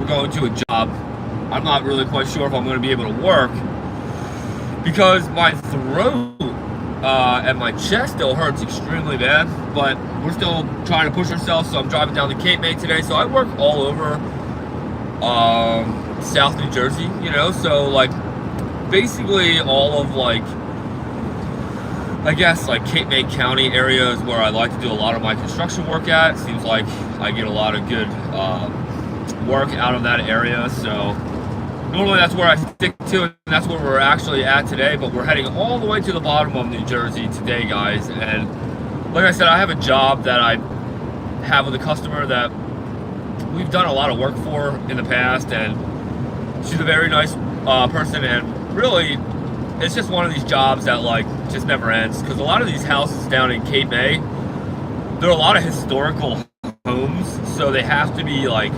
going to a job. I'm not really quite sure if I'm going to be able to work because my throat and my chest still hurts extremely bad, but we're still trying to push ourselves. So I'm driving down to Cape May today. So I work all over South New Jersey, you know, so like basically all of like, I guess like Cape May County area is where I like to do a lot of my construction work at. It seems like I get a lot of good work out of that area. So normally that's where I stick to, and that's where we're actually at today, but we're heading all the way to the bottom of New Jersey today, guys. And like I said, I have a job that I have with a customer that we've done a lot of work for in the past, and she's a very nice person, and really it's just one of these jobs that like just never ends, because a lot of these houses down in Cape May, there are a lot of historical homes, so they have to be like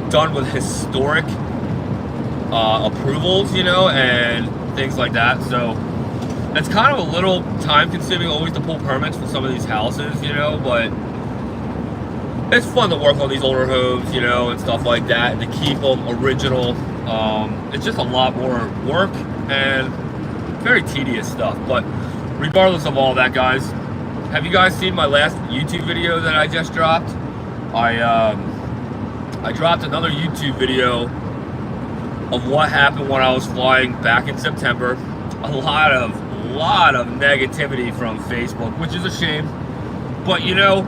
done with historic approvals, you know, and things like that. So it's kind of a little time consuming always to pull permits for some of these houses, you know, but it's fun to work on these older homes, you know, and stuff like that, and to keep them original. It's just a lot more work and very tedious stuff. But regardless of all that, guys, have you guys seen my last YouTube video that I just dropped? I dropped another YouTube video of what happened when I was flying back in September. A lot of negativity from Facebook, which is a shame. But you know,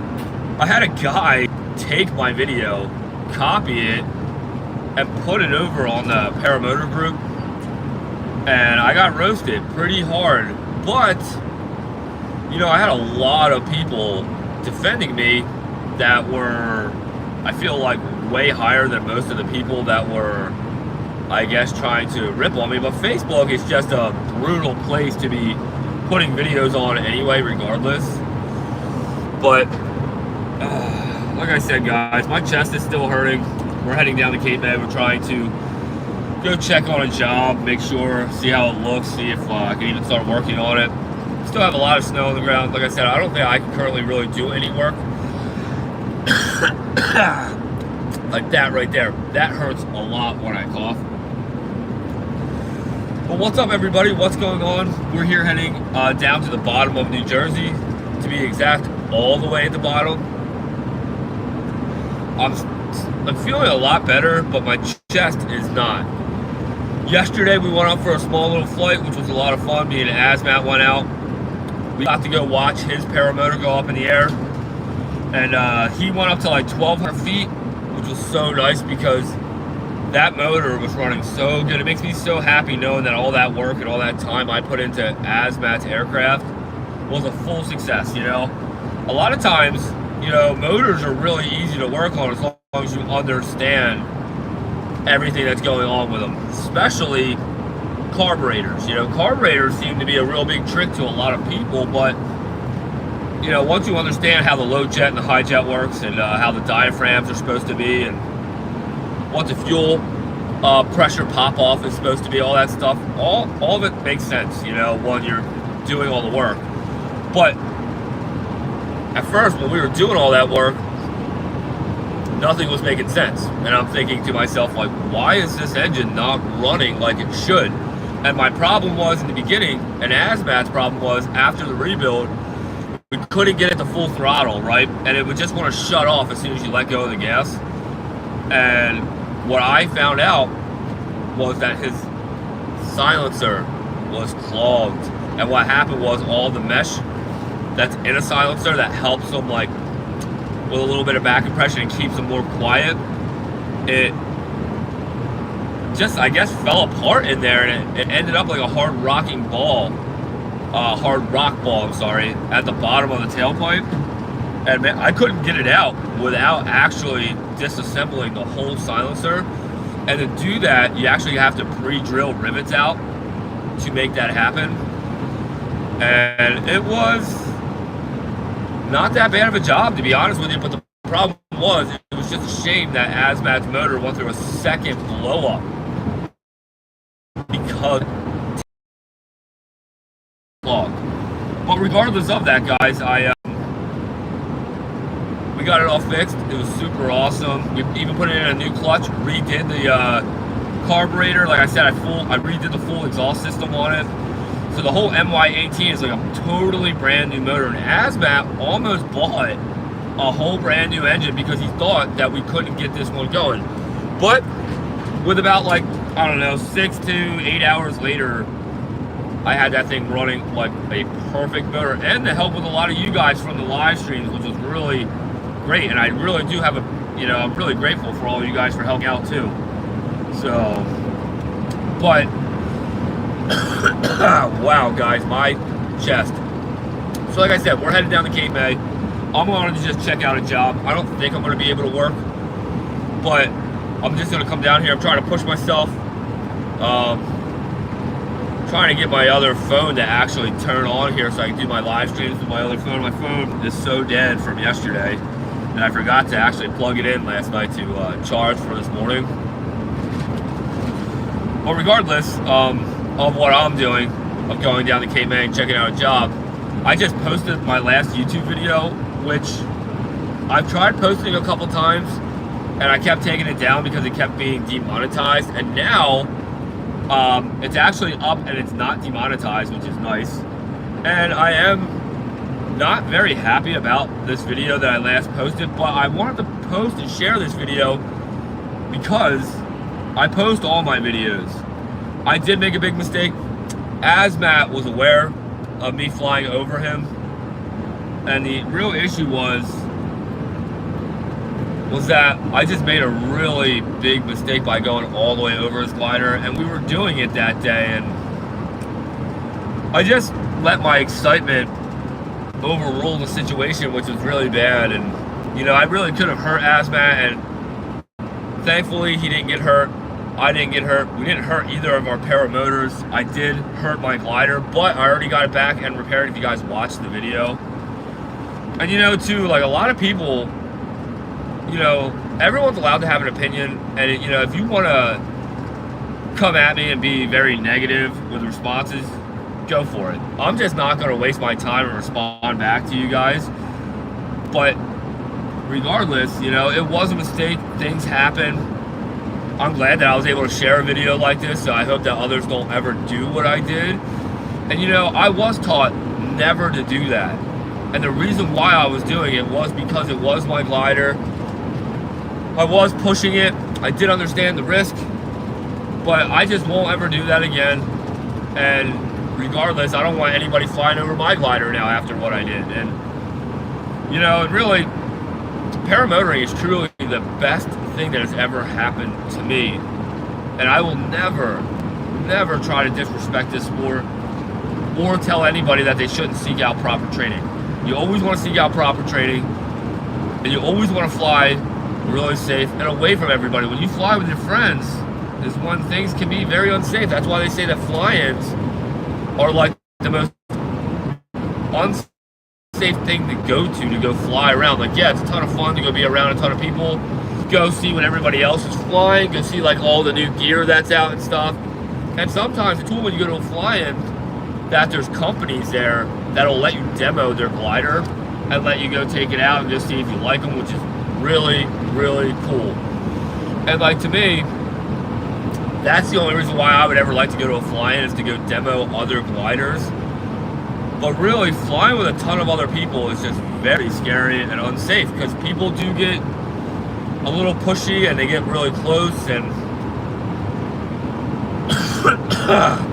I had a guy take my video, copy it, and put it over on the Paramotor group, and I got roasted pretty hard. But you know, I had a lot of people defending me that were, I feel like, way higher than most of the people that were, I guess, trying to rip on me. But Facebook is just a brutal place to be putting videos on anyway, regardless. But like I said, guys, my chest is still hurting. We're heading down to Cape May. We're trying to go check on a job, make sure, see how it looks, see if I can even start working on it. Still have a lot of snow on the ground. Like I said, I don't think I can currently really do any work. Like that right there, that hurts a lot when I cough. But what's up, everybody? What's going on? We're here heading down to the bottom of New Jersey, to be exact, all the way at the bottom. I'm feeling a lot better, but my chest is not. Yesterday we went up for a small little flight, which was a lot of fun. Me and Asmat went out. We got to go watch his paramotor go up in the air, and he went up to like 1,200 feet, which was so nice because that motor was running so good. It makes me so happy knowing that all that work and all that time I put into Asmat's aircraft was a full success, you know. A lot of times, you know, motors are really easy to work on as long as you understand everything that's going on with them, especially carburetors. You know, carburetors seem to be a real big trick to a lot of people, but you know, once you understand how the low jet and the high jet works, and how the diaphragms are supposed to be, and what the fuel pressure pop off is supposed to be, all that stuff, all of it makes sense, you know, when you're doing all the work. But at first, when we were doing all that work, nothing was making sense. And I'm thinking to myself, like, why is this engine not running like it should? And my problem was in the beginning, and Asmat's problem was after the rebuild, we couldn't get it to full throttle, right? And it would just want to shut off as soon as you let go of the gas. And what I found out was that his silencer was clogged. And what happened was all the mesh that's in a silencer that helps them, like, with a little bit of back compression and keeps them more quiet, it just, I guess, fell apart in there, and it ended up like a hard rock ball, I'm sorry, at the bottom of the tailpipe. And man, I couldn't get it out without actually disassembling the whole silencer. And to do that, you actually have to pre-drill rivets out to make that happen. And it was not that bad of a job, to be honest with you, but the problem was, it was just a shame that Asmat's motor went through a second blow up because clogged. But regardless of that, guys, we got it all fixed. It was super awesome. We even put it in a new clutch, redid the carburetor. Like I said, I redid the full exhaust system on it. So the whole MY18 is like a totally brand new motor. And Azmat almost bought a whole brand new engine because he thought that we couldn't get this one going. But with about like, I don't know, 6 to 8 hours later, I had that thing running like a perfect motor, and the help with a lot of you guys from the live streams, which was really great. And I really do have I'm really grateful for all of you guys for helping out too. So, but wow, guys, my chest. So like I said, we're headed down to Cape May. I'm going to just check out a job. I don't think I'm going to be able to work, but I'm just going to come down here. I'm trying to push myself. Trying to get my other phone to actually turn on here so I can do my live streams with my other phone. My phone is so dead from yesterday, and I forgot to actually plug it in last night to charge for this morning. But regardless of what I'm doing, of going down to Cape May and checking out a job, I just posted my last YouTube video, which I've tried posting a couple times, and I kept taking it down because it kept being demonetized, and now it's actually up and it's not demonetized, which is nice. And I am not very happy about this video that I last posted, but I wanted to post and share this video because I post all my videos. I did make a big mistake. Azmat was aware of me flying over him, and the real issue was that I just made a really big mistake by going all the way over his glider, and we were doing it that day, and I just let my excitement overrule the situation, which was really bad. And I really could have hurt Azmat, and thankfully he didn't get hurt. I didn't get hurt. We didn't hurt either of our paramotors. I did hurt my glider, but I already got it back and repaired if you guys watched the video. And too, like a lot of people, everyone's allowed to have an opinion, and if you want to come at me and be very negative with responses, go for it. I'm just not going to waste my time and respond back to you guys. But regardless, it was a mistake. Things happen. I'm glad that I was able to share a video like this, so I hope that others don't ever do what I did. And I was taught never to do that. And the reason why I was doing it was because it was my glider. I was pushing it. I did understand the risk, but I just won't ever do that again. And regardless, I don't want anybody flying over my glider now after what I did. And really, paramotoring is truly the best thing that has ever happened to me. And I will never try to disrespect this sport or tell anybody that they shouldn't seek out proper training. You always want to seek out proper training, and you always want to fly really safe and away from everybody. When you fly with your friends is when things can be very unsafe. That's why they say that fly-ins are like the most unsafe thing to go fly around. Like, yeah, it's a ton of fun to go be around a ton of people, go see what everybody else is flying, go see like all the new gear that's out and stuff. And sometimes it's cool when you go to a fly-in that there's companies there that'll let you demo their glider and let you go take it out and just see if you like them, which is really, really cool. And like, to me, that's the only reason why I would ever like to go to a fly-in, is to go demo other gliders. But really, flying with a ton of other people is just very scary and unsafe, because people do get a little pushy and they get really close, and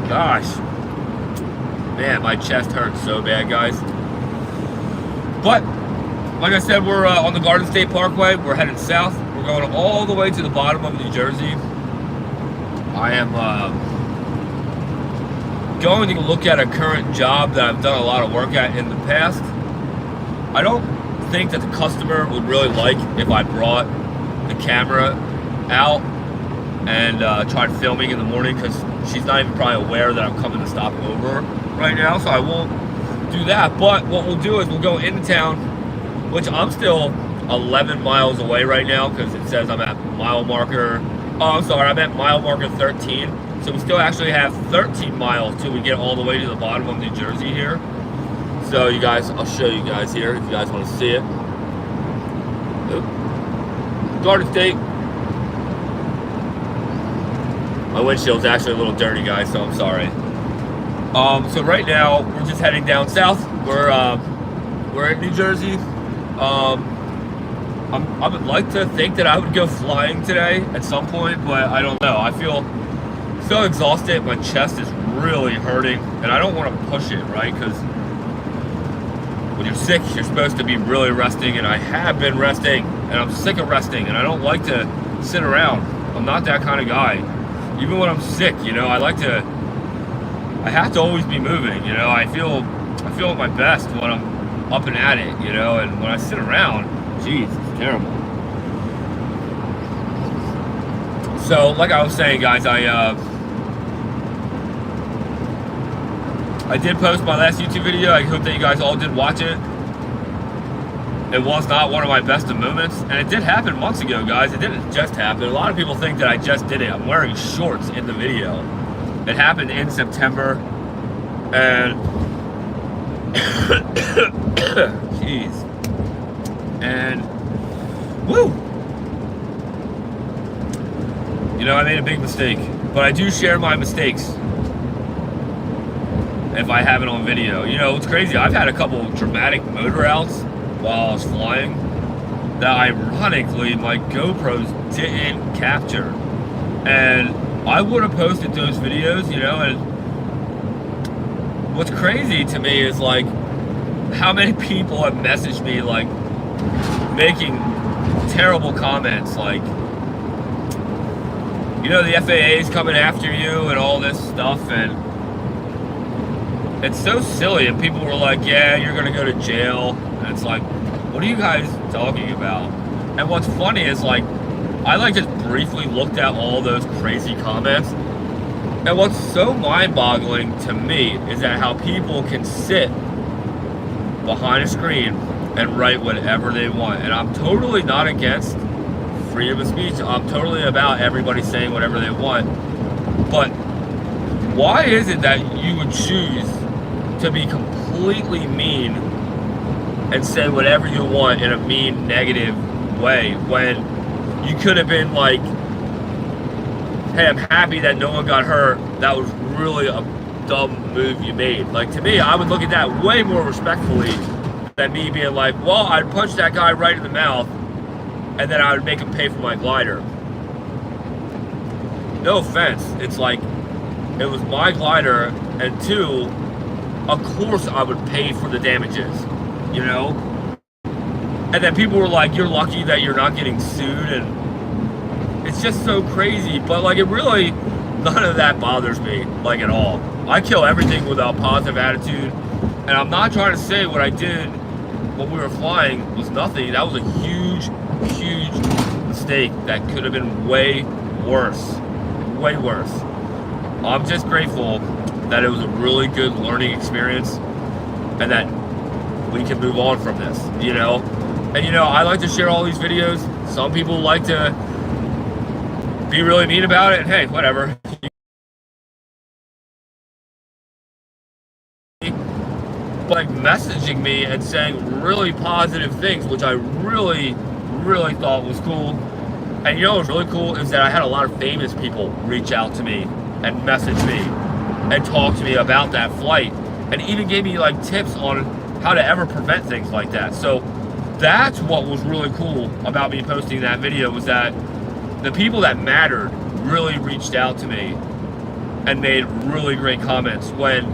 gosh, man, my chest hurts so bad, guys. But like I said, we're on the Garden State Parkway. We're heading south. We're going all the way to the bottom of New Jersey. I am going to look at a current job that I've done a lot of work at in the past. I don't think that the customer would really like if I brought the camera out and tried filming in the morning, because she's not even probably aware that I'm coming to stop over right now, so I won't do that. But what we'll do is we'll go into town, which I'm still 11 miles away right now, because it says I'm at mile marker, I'm at mile marker 13. So we still actually have 13 miles till we get all the way to the bottom of New Jersey here. So you guys, I'll show you guys here if you guys want to see it. Garden State. My windshield's actually a little dirty, guys, so I'm sorry. So right now we're just heading down south. We're in New Jersey. I would like to think that I would go flying today at some point, but I don't know. I feel so exhausted. My chest is really hurting, and I don't want to push it, right? Because when you're sick, you're supposed to be really resting, and I have been resting, and I'm sick of resting, and I don't like to sit around. I'm not that kind of guy. Even when I'm sick, you know, I have to always be moving, you know. I feel at my best when I'm up and at it, you know, and when I sit around, geez, it's terrible. So, like I was saying, guys, I did post my last YouTube video. I hope that you guys all did watch it. It was not one of my best of moments, and it did happen months ago, guys. It didn't just happen. A lot of people think that I just did it. I'm wearing shorts in the video. It happened in September, and jeez, and woo, you know, I made a big mistake, but I do share my mistakes if I have it on video. You know, it's crazy. I've had a couple of dramatic motor outs while I was flying that ironically my GoPros didn't capture, and I would have posted those videos, you know. And what's crazy to me is like how many people have messaged me like making terrible comments like, you know, the FAA is coming after you and all this stuff, and it's so silly. And people were like, yeah, you're gonna go to jail. And it's like, what are you guys talking about? And what's funny is like, I like just briefly looked at all those crazy comments, and what's so mind-boggling to me is that how people can sit behind a screen and write whatever they want. And I'm totally not against freedom of speech. I'm totally about everybody saying whatever they want. But why is it that you would choose to be completely mean and say whatever you want in a mean, negative way when you could have been like, hey, I'm happy that no one got hurt. That was really a dumb move you made. Like, to me, I would look at that way more respectfully than me being like, well, I'd punch that guy right in the mouth and then I would make him pay for my glider. No offense. It's like, it was my glider, and two, of course I would pay for the damages, you know? And then people were like, you're lucky that you're not getting sued, and it's just so crazy. But like, it really, none of that bothers me, like, at all. I kill everything with a positive attitude, and I'm not trying to say what I did when we were flying was nothing. That was a huge, huge mistake that could have been way worse. Way worse. I'm just grateful that it was a really good learning experience and that we can move on from this, you know? And, you know, I like to share all these videos. Some people like to be really mean about it, and hey, whatever. Like, messaging me and saying really positive things, which I really, really thought was cool. And you know what's really cool is that I had a lot of famous people reach out to me and message me and talk to me about that flight, and even gave me like tips on how to ever prevent things like that. So that's what was really cool about me posting that video, was that the people that mattered really reached out to me and made really great comments, when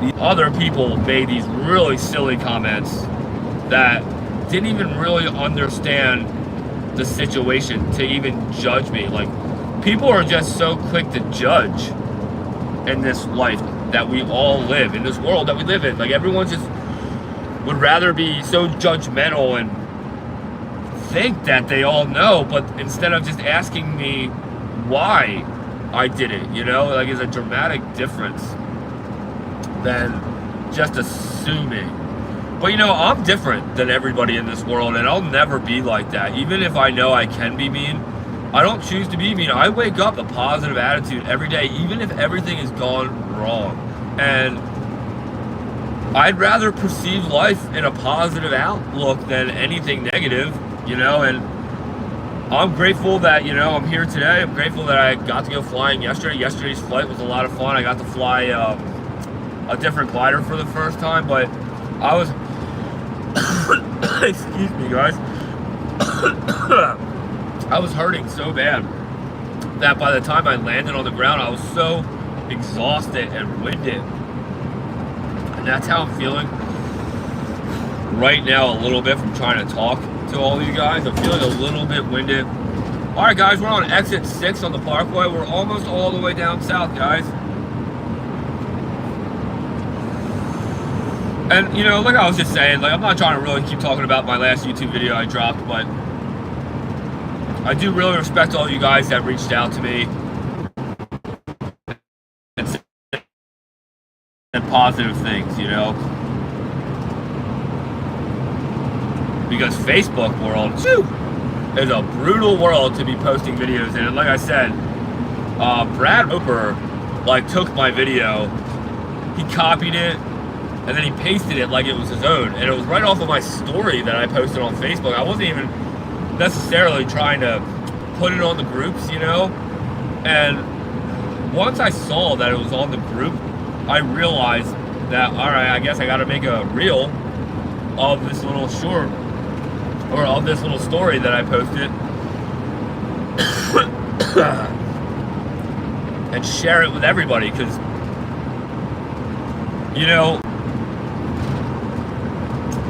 the other people made these really silly comments that didn't even really understand the situation to even judge me. Like, people are just so quick to judge in this life that we all live, in this world that we live in. Like, everyone just would rather be so judgmental and think that they all know, but instead of just asking me why I did it, you know, like, it's a dramatic difference than just assuming. But, you know, I'm different than everybody in this world, and I'll never be like that. Even if I know I can be mean, I don't choose to be mean. I wake up a positive attitude every day, even if everything has gone wrong. And I'd rather perceive life in a positive outlook than anything negative, you know, and I'm grateful that, you know, I'm here today. I'm grateful that I got to go flying yesterday. Yesterday's flight was a lot of fun. I got to fly a different glider for the first time, but I was, excuse me, guys. I was hurting so bad that by the time I landed on the ground, I was so exhausted and winded. And that's how I'm feeling right now, a little bit, from trying to talk to all of you guys. I'm feeling a little bit winded. All right, guys, we're on exit 6 on the Parkway. We're almost all the way down south, guys. And, you know, like I was just saying, like, I'm not trying to really keep talking about my last YouTube video I dropped, but I do really respect all you guys that reached out to me and said positive things, you know. Because Facebook world, is a brutal world to be posting videos in. And like I said, Brad Roper, like, took my video, he copied it, and then he pasted it like it was his own. And it was right off of my story that I posted on Facebook. I wasn't even necessarily trying to put it on the groups, you know. And once I saw that it was on the group, I realized that, all right, I guess I got to make a reel of this little short, or of this little story that I posted, and share it with everybody, because, you know,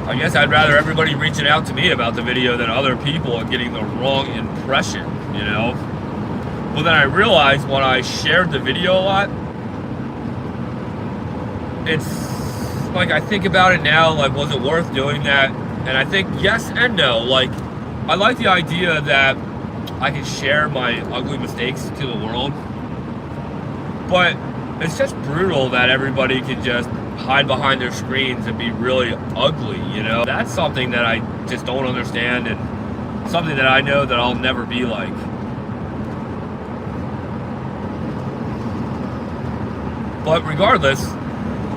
I guess I'd rather everybody reaching out to me about the video than other people are getting the wrong impression, you know. Well, then I realized when I shared the video a lot, it's like, I think about it now, like, was it worth doing that? And I think yes and no. Like, I like the idea that I can share my ugly mistakes to the world, but it's just brutal that everybody can just hide behind their screens and be really ugly, you know? That's something that I just don't understand, and something that I know that I'll never be like. But regardless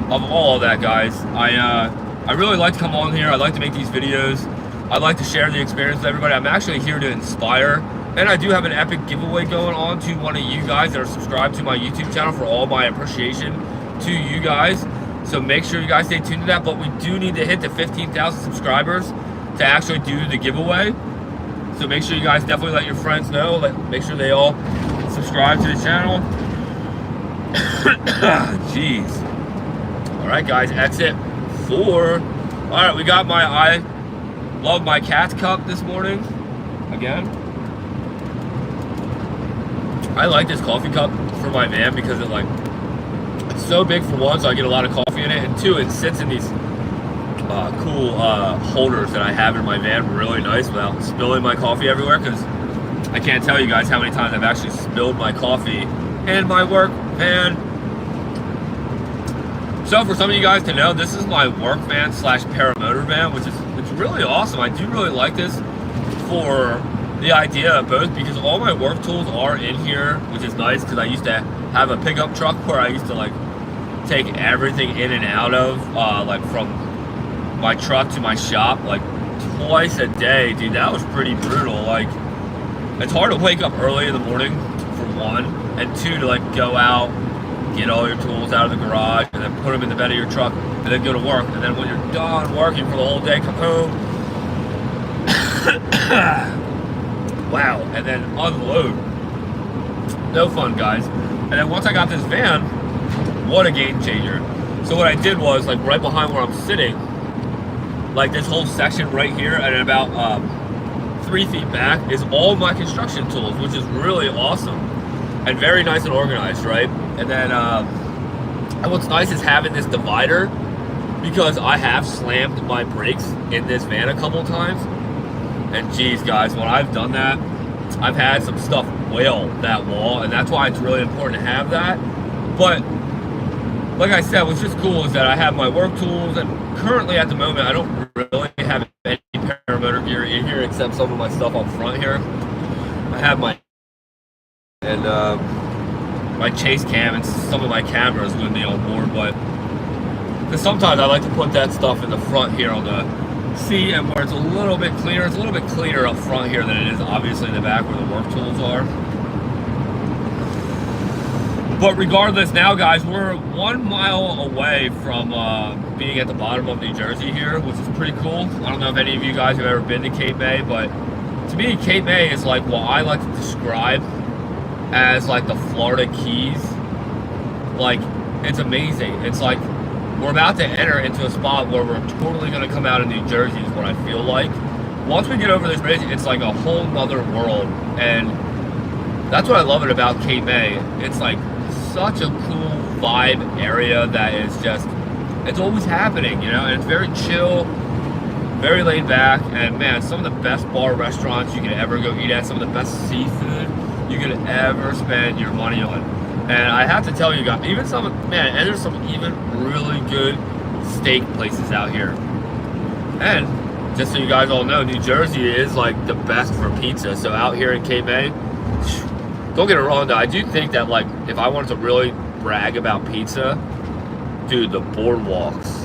of all of that, guys, I really like to come on here. I like to make these videos. I like to share the experience with everybody. I'm actually here to inspire, and I do have an epic giveaway going on to one of you guys that are subscribed to my YouTube channel, for all my appreciation to you guys. So make sure you guys stay tuned to that. But we do need to hit the 15,000 subscribers to actually do the giveaway. So make sure you guys definitely let your friends know. Make sure they all subscribe to the channel. Jeez. All right, guys, exit 4. All right, we got my I Love My Cats cup this morning. Again, I like this coffee cup for my van because it, like, it's so big, for one, so I get a lot of coffee in it, and two, it sits in these cool holders that I have in my van really nice without spilling my coffee everywhere, because I can't tell you guys how many times I've actually spilled my coffee in my work van. So for some of you guys to know, this is my work van / paramotor van, which is, it's really awesome. I do really like this for the idea of both, because all my work tools are in here, which is nice, because I used to have a pickup truck where I used to, like, take everything in and out of, like, from my truck to my shop, like, twice a day. Dude, that was pretty brutal. Like, it's hard to wake up early in the morning, for one, and two, to, like, go out, get all your tools out of the garage, and then put them in the bed of your truck, and then go to work. And then when you're done working for the whole day, come home, wow, and then unload. No fun, guys. And then once I got this van, what a game changer. So what I did was, like, right behind where I'm sitting, like, this whole section right here, and about 3 feet back, is all my construction tools, which is really awesome and very nice and organized, right? And then and what's nice is having this divider, because I have slammed my brakes in this van a couple times, and geez, guys, when I've done that, I've had some stuff whale that wall, and that's why it's really important to have that. But like I said, what's just cool is that I have my work tools, and currently at the moment I don't really have any paramotor gear in here except some of my stuff up front here. I have my my chase cam and some of my cameras with me on board, but Because sometimes I like to put that stuff in the front here on the seat, and where it's a little bit cleaner. It's a little bit cleaner up front here than it is obviously in the back where the work tools are. But regardless, now guys, we're 1 mile away from being at the bottom of New Jersey here, which is pretty cool. I don't know if any of you guys have ever been to Cape May, but to me, Cape May is like what I like to describe as like the Florida Keys. Like, it's amazing. It's like we're about to enter into a spot where we're totally going to come out of New Jersey is what I feel like. Once we get over this bridge, it's like a whole nother world. And that's what I love it about Cape May. It's like such a cool vibe area that is just, it's always happening, you know, and it's very chill, very laid back, and man, some of the best bar restaurants you could ever go eat at, some of the best seafood you could ever spend your money on. And I have to tell you guys, even some, man, and there's some even really good steak places out here. And just so you guys all know, New Jersey is like the best for pizza. So out here in Cape May, don't get it wrong though, I do think that like if I wanted to really brag about pizza, dude, the boardwalks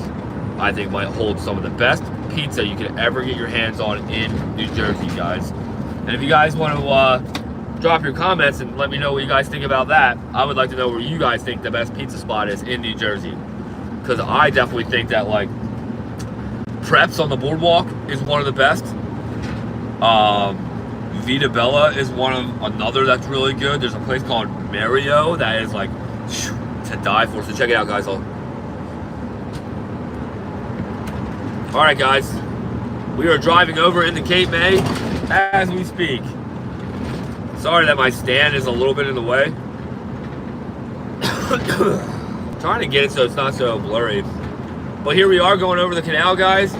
I think might hold some of the best pizza you could ever get your hands on in New Jersey, guys. And if you guys want to drop your comments and let me know what you guys think about that, I would like to know where you guys think the best pizza spot is in New Jersey, because I definitely think that like Preps on the boardwalk is one of the best. Vita Bella is another that's really good. There's a place called Mario that is like to die for, so check it out, guys. All right, guys, we are driving over into Cape May as we speak. Sorry that my stand is a little bit in the way. Trying to get it so it's not so blurry. But here we are going over the canal, guys.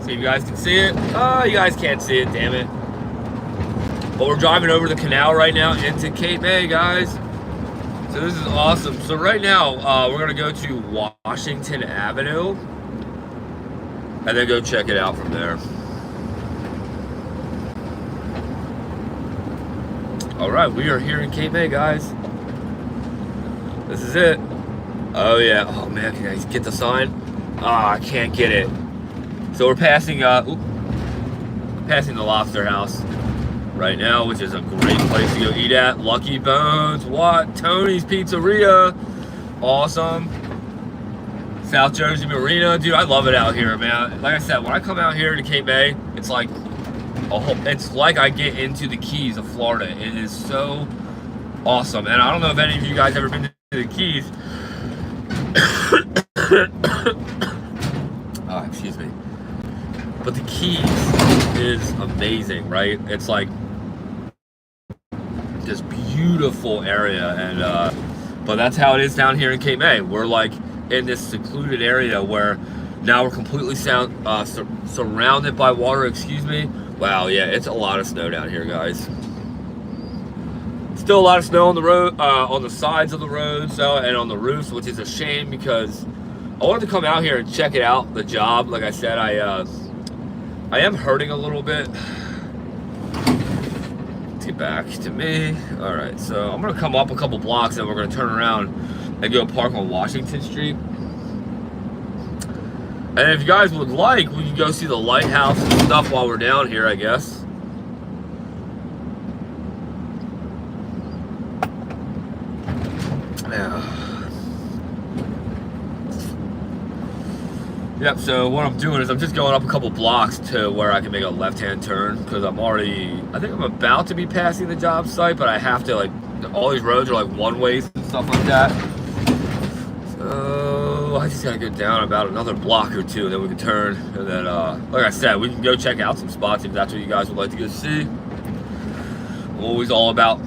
See if you guys can see it. Oh, you guys can't see it, damn it. But we're driving over the canal right now into Cape May, guys. So this is awesome. So right now, we're gonna go to Washington Avenue and then go check it out from there. All right, we are here in Cape May, guys. This is it. Oh yeah, oh man, can I get the sign? Ah, I can't get it. So we're passing passing the Lobster House right now, which is a great place to go eat at. Lucky Bones, what? Tony's Pizzeria, awesome. South Jersey Marina, dude, I love it out here, man. Like I said, when I come out here to Cape May, it's like I get into the Keys of Florida. It is so awesome. And I don't know if any of you guys ever been to the Keys. Oh, excuse me. But the Keys is amazing, right? It's like this beautiful area, and but that's how it is down here in Cape May. We're like in this secluded area where now we're completely surrounded by water. Excuse me. Wow, yeah, it's a lot of snow down here, guys. Still a lot of snow on the road, on the sides of the road, so, and on the roofs, which is a shame because I wanted to come out here and check it out, the job. Like I said, I am hurting a little bit. Let's get back to me. All right, so I'm gonna come up a couple blocks and we're gonna turn around and go park on Washington Street. And if you guys would like, we can go see the lighthouse and stuff while we're down here, I guess. Yep, so what I'm doing is I'm just going up a couple blocks to where I can make a left-hand turn, because I think I'm about to be passing the job site, but I have to, like, all these roads are like one-ways and stuff like that. So I just gotta go down about another block or two, and then we can turn, and then, like I said, we can go check out some spots if that's what you guys would like to go see. I'm always all about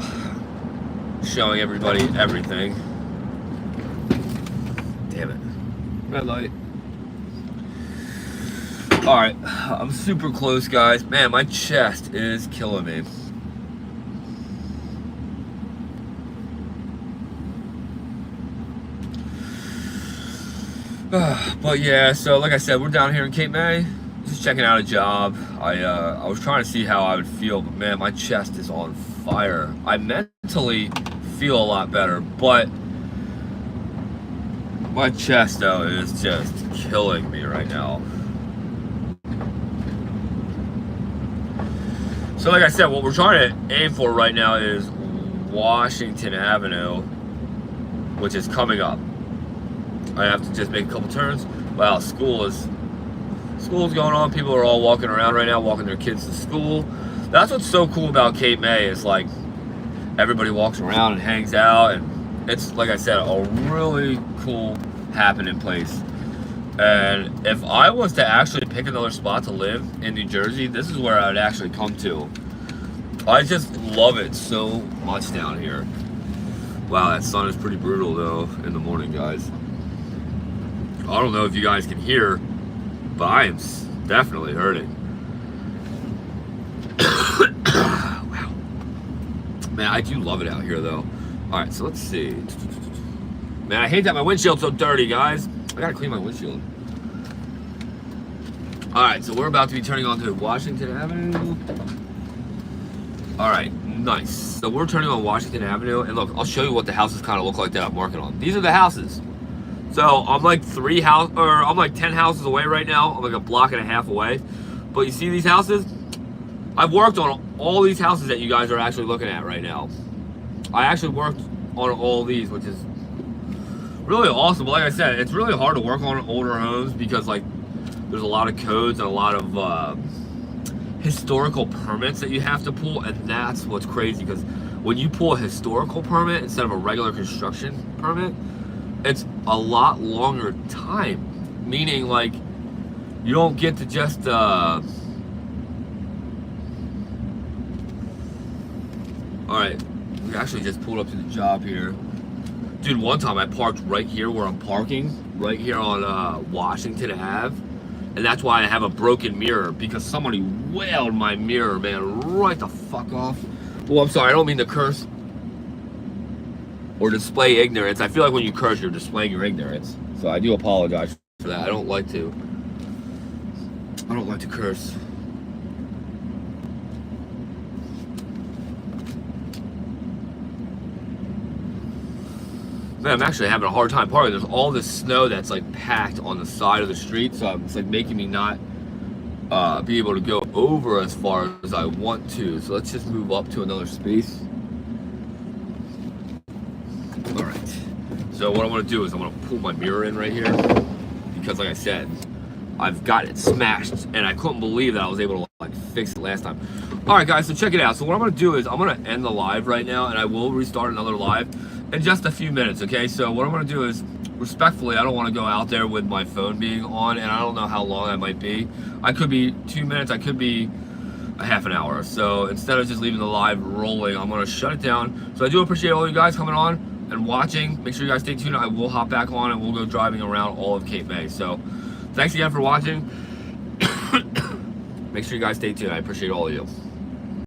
showing everybody everything. Damn it. Red light. All right, I'm super close, guys. Man, my chest is killing me. But yeah, so like I said, we're down here in Cape May, just checking out a job. I was trying to see how I would feel, but man, my chest is on fire. I mentally feel a lot better, but My chest, though, is just killing me right now. So like I said, what we're trying to aim for right now is Washington Avenue, which is coming up. I have to just make a couple turns. Wow, school's going on. People are all walking around right now, walking their kids to school. That's what's so cool about Cape May is like everybody walks around and hangs out, and it's, like I said, a really cool happening place. And if I was to actually pick another spot to live in New Jersey, this is where I would actually come to. I just love it so much down here. Wow, that sun is pretty brutal though in the morning, guys. I don't know if you guys can hear, but I am definitely hurting. Wow. Man, I do love it out here though. All right, so let's see. Man, I hate that my windshield's so dirty, guys. I gotta clean my windshield. All right, so we're about to be turning onto Washington Avenue. All right, nice. So we're turning on Washington Avenue, and look, I'll show you what the houses kind of look like that I'm working on. These are the houses. So I'm like 10 houses away right now. I'm like a block and a half away. But you see these houses? I've worked on all these houses that you guys are actually looking at right now. I actually worked on all these, which is really awesome. But like I said, it's really hard to work on older homes because like there's a lot of codes and a lot of historical permits that you have to pull, and that's what's crazy because when you pull a historical permit instead of a regular construction permit, it's a lot longer time, meaning like you don't get to just all right, we actually just pulled up to the job here. Dude, one time I parked right here where I'm parking, right here on Washington Ave. And that's why I have a broken mirror, because somebody wailed my mirror, man, right the fuck off. Oh, I'm sorry, I don't mean to curse or display ignorance. I feel like when you curse, you're displaying your ignorance. So I do apologize for that. I don't like to curse. Man, I'm actually having a hard time parking. There's all this snow that's like packed on the side of the street, so it's like making me not be able to go over as far as I want to. So let's just move up to another space. All right. So what I want to do is I'm going to pull my mirror in right here because, like I said, I've got it smashed, and I couldn't believe that I was able to like fix it last time. All right, guys. So check it out. So what I'm going to do is I'm going to end the live right now, and I will restart another live in just a few minutes, okay? So what I'm gonna do is, respectfully, I don't wanna go out there with my phone being on, and I don't know how long I might be. I could be 2 minutes, I could be a half an hour. So instead of just leaving the live rolling, I'm gonna shut it down. So I do appreciate all you guys coming on and watching. Make sure you guys stay tuned. I will hop back on and we'll go driving around all of Cape May. So thanks again for watching. Make sure you guys stay tuned. I appreciate all of you.